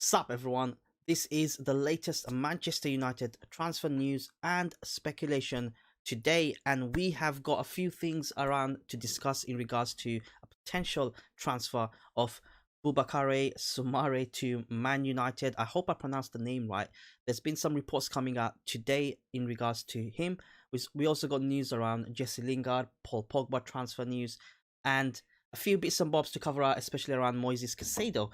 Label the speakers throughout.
Speaker 1: Sup everyone, this is the latest Manchester United transfer news and speculation today, and we have got a few things around to discuss in regards to a potential transfer of BOUBAKARY Soumare to Man United. I hope I pronounced the name right. There's been some reports coming out today in regards to him. We also got news around Jesse Lingard, Paul Pogba transfer news, and a few bits and bobs to cover out, especially around Moises Caicedo.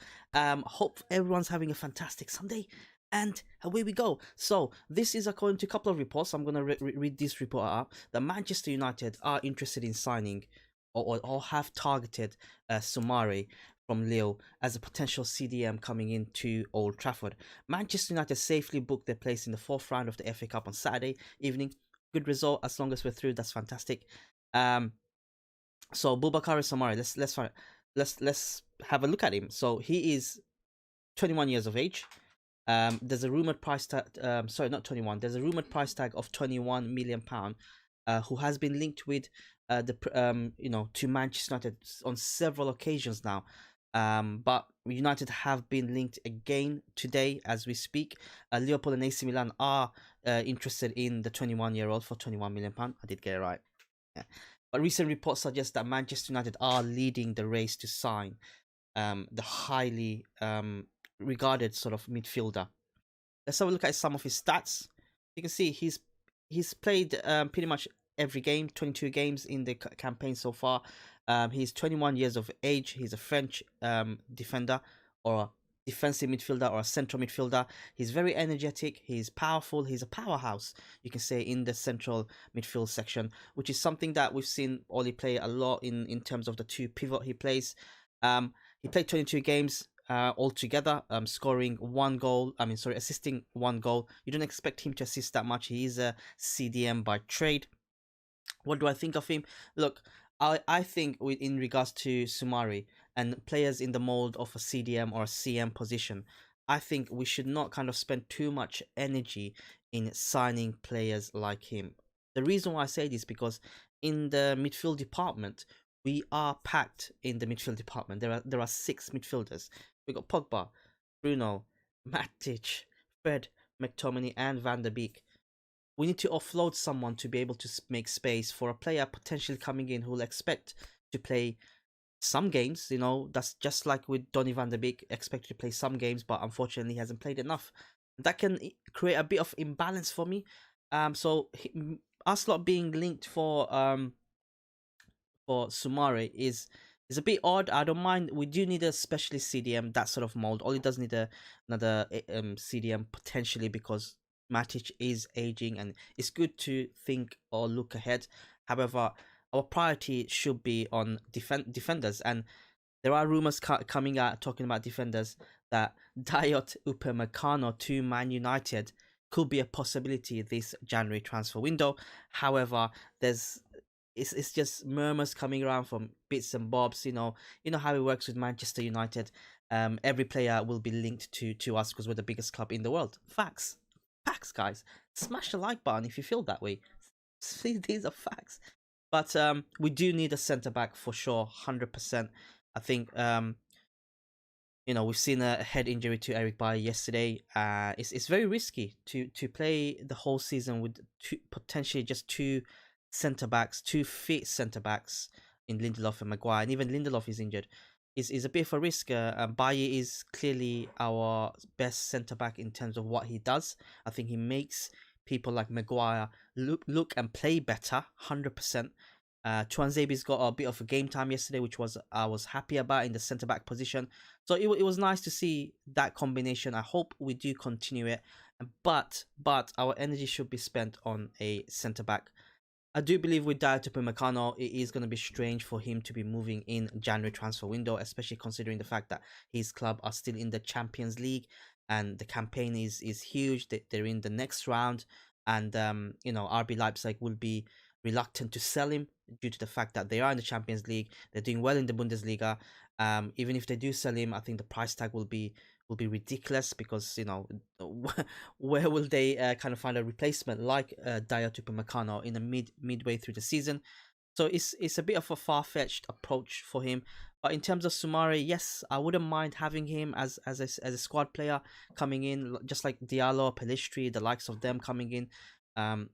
Speaker 1: Hope everyone's having a fantastic Sunday. And away we go. So, this is according to a couple of reports. I'm going to read this report out. That Manchester United are interested in signing or have targeted Soumare from Lille as a potential CDM coming into Old Trafford. Manchester United safely booked their place in the fourth round of the FA Cup on Saturday evening. Good result. As long as we're through, that's fantastic. So BOUBAKARY Soumare, let's have a look at him. So he is 21 years of age. There's a rumored price tag. Sorry, not 21. There's a rumored price tag of 21 million pound. Who has been linked with to Manchester United on several occasions now. But United have been linked again today as we speak. Liverpool and AC Milan are interested in the 21-year-old for 21 million pound. I did get it right. Yeah. But recent reports suggest that Manchester United are leading the race to sign the highly regarded sort of midfielder. Let's have a look at some of his stats. You can see he's played pretty much every game, 22 games in the campaign so far. He's 21 years of age. He's a French defender or defensive midfielder or a central midfielder. He's very energetic, he's powerful, he's a powerhouse, you can say, in the central midfield section, which is something that we've seen Oli play a lot in terms of the two pivot he plays. He played 22 games altogether, assisting one goal. You don't expect him to assist that much. He is a CDM by trade. What do I think of him? Look, I think in regards to Soumare and players in the mold of a CDM or a CM position, I think we should not kind of spend too much energy in signing players like him. The reason why I say this is because in the midfield department, we are packed in the midfield department. There are 6 midfielders. We got Pogba, Bruno, Matic, Fred, McTominay, and Van der Beek. We need to offload someone to be able to make space for a player potentially coming in who will expect to play some games. You know, that's just like with Donny van der Beek, expected to play some games, but unfortunately he hasn't played enough. That can create a bit of imbalance for me. So us lot being linked for Soumare is a bit odd. I don't mind. We do need a specialist CDM, that sort of mold. Oli does need another CDM potentially because Matic is aging and it's good to think or look ahead. However, our priority should be on defenders, and there are rumors coming out talking about defenders that Dayot Upamecano to Man United could be a possibility this January transfer window. However, it's just murmurs coming around from bits and bobs. You know how it works with Manchester United. Every player will be linked to us because we're the biggest club in the world. Facts, guys. Smash the like button if you feel that way. See, these are facts. But we do need a centre back for sure, 100%. I think we've seen a head injury to Eric Bailly yesterday. It's very risky to play the whole season with potentially just 2 centre backs, 2 fit centre backs in Lindelof and Maguire, and even Lindelof is injured. Is a bit of a risk. Bailly is clearly our best centre back in terms of what he does. I think he makes people like Maguire look and play better, 100%. Tuanzebe's got a bit of a game time yesterday, which I was happy about in the centre back position. So it was nice to see that combination. I hope we do continue it, but our energy should be spent on a centre back. I do believe with Dayot Upamecano, it is going to be strange for him to be moving in January transfer window, especially considering the fact that his club are still in the Champions League and the campaign is huge. They're in the next round, and RB Leipzig will be reluctant to sell him due to the fact that they are in the Champions League. They're doing well in the Bundesliga. Even if they do sell him, I think the price tag will be ridiculous because where will they kind of find a replacement like Dayot Upamecano in the midway through the season? So it's a bit of a far-fetched approach for him. But in terms of Soumare, yes, I wouldn't mind having him as a squad player coming in, just like Diallo, Pelistri, the likes of them coming in,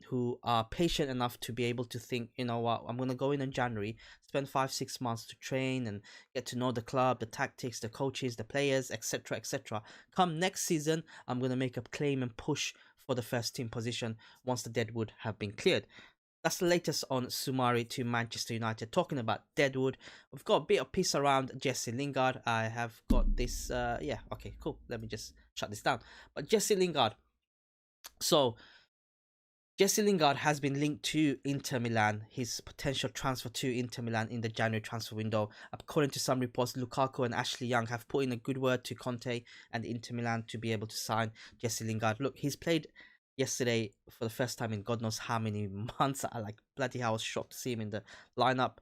Speaker 1: who are patient enough to be able to think, you know what, I'm gonna go in January, spend 5 6 months to train and get to know the club, the tactics, the coaches, the players, etc., etc. Come next season, I'm gonna make a claim and push for the first team position once the deadwood have been cleared. That's the latest on Soumare to Manchester United. Talking about Deadwood, we've got a bit of piece around Jesse Lingard. I have got this. Yeah, okay, cool. Let me just shut this down. But Jesse Lingard. So Jesse Lingard has been linked to Inter Milan, his potential transfer to Inter Milan in the January transfer window. According to some reports, Lukaku and Ashley Young have put in a good word to Conte and Inter Milan to be able to sign Jesse Lingard. Look, he's played yesterday for the first time in God knows how many months. I like bloody hell, I was shocked to see him in the lineup.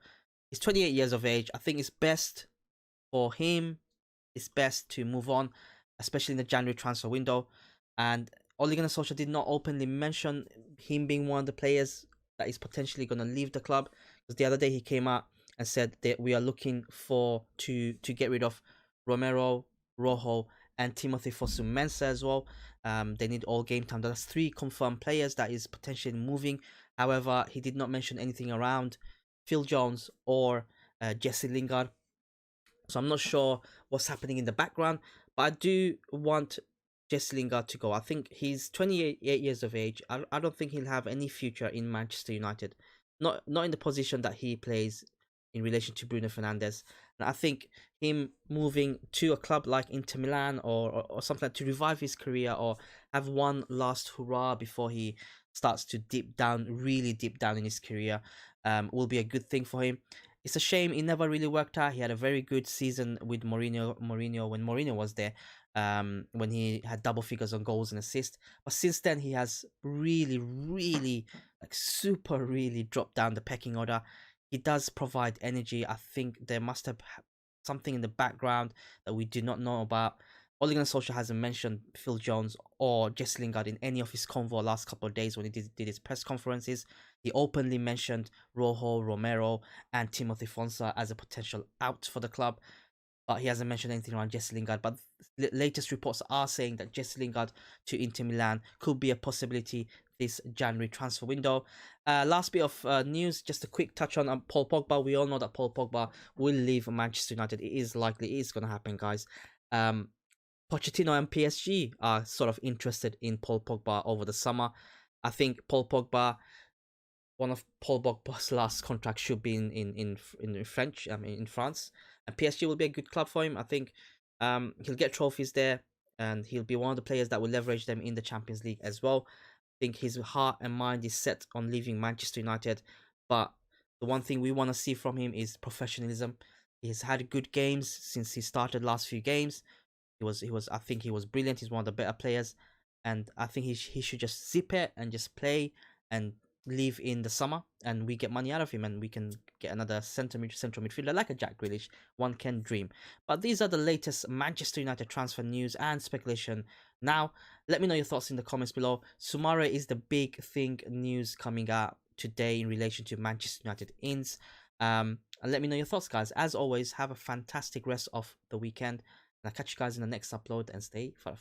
Speaker 1: He's 28 years of age. I think it's best for him. It's best to move on, especially in the January transfer window. And Ole Gunnar Solskjaer did not openly mention him being one of the players that is potentially going to leave the club, because the other day he came out and said that we are looking for to get rid of Romero, Rojo, and Timothy Fosu-Mensah as well. They need all game time. That's 3 confirmed players that is potentially moving. However, he did not mention anything around Phil Jones or Jesse Lingard. So I'm not sure what's happening in the background, but I do want Jesse Lingard to go. I think he's 28 years of age. I don't think he'll have any future in Manchester United. Not in the position that he plays in relation to Bruno Fernandes. And I think him moving to a club like Inter Milan or something like to revive his career or have one last hurrah before he starts to dip down, really deep down in his career, will be a good thing for him. It's a shame it never really worked out. He had a very good season with Mourinho when Mourinho was there, when he had double figures on goals and assists. But since then, he has really, really, like super really dropped down the pecking order. He does provide energy. I think there must have something in the background that we do not know about. Ole Gunnar Solskjaer hasn't mentioned Phil Jones or Jesse Lingard in any of his convo last couple of days when he did his press conferences. He openly mentioned Rojo, Romero, and Timothy Fonsa as a potential out for the club, but he hasn't mentioned anything around Jesse Lingard. But the latest reports are saying that Jesse Lingard to Inter Milan could be a possibility this January transfer window. Last bit of news, just a quick touch on Paul Pogba. We all know that Paul Pogba will leave Manchester United. It is likely, it is going to happen, guys. Pochettino and PSG are sort of interested in Paul Pogba over the summer. I think Paul Pogba, one of Paul Pogba's last contracts should be in French, in France, and PSG will be a good club for him. I think he'll get trophies there, and he'll be one of the players that will leverage them in the Champions League as well. I think his heart and mind is set on leaving Manchester United, but the one thing we want to see from him is professionalism. He's had good games since he started last few games. He was I think he was brilliant. He's one of the better players, and I think he should just zip it and just play and leave in the summer, and we get money out of him, and we can get another central midfielder like a Jack Grealish. One can dream. But these are the latest Manchester United transfer news and speculation. Now, let me know your thoughts in the comments below. Soumare is the big thing news coming out today in relation to Manchester United ins. And let me know your thoughts, guys. As always, have a fantastic rest of the weekend. And I'll catch you guys in the next upload, and stay fun.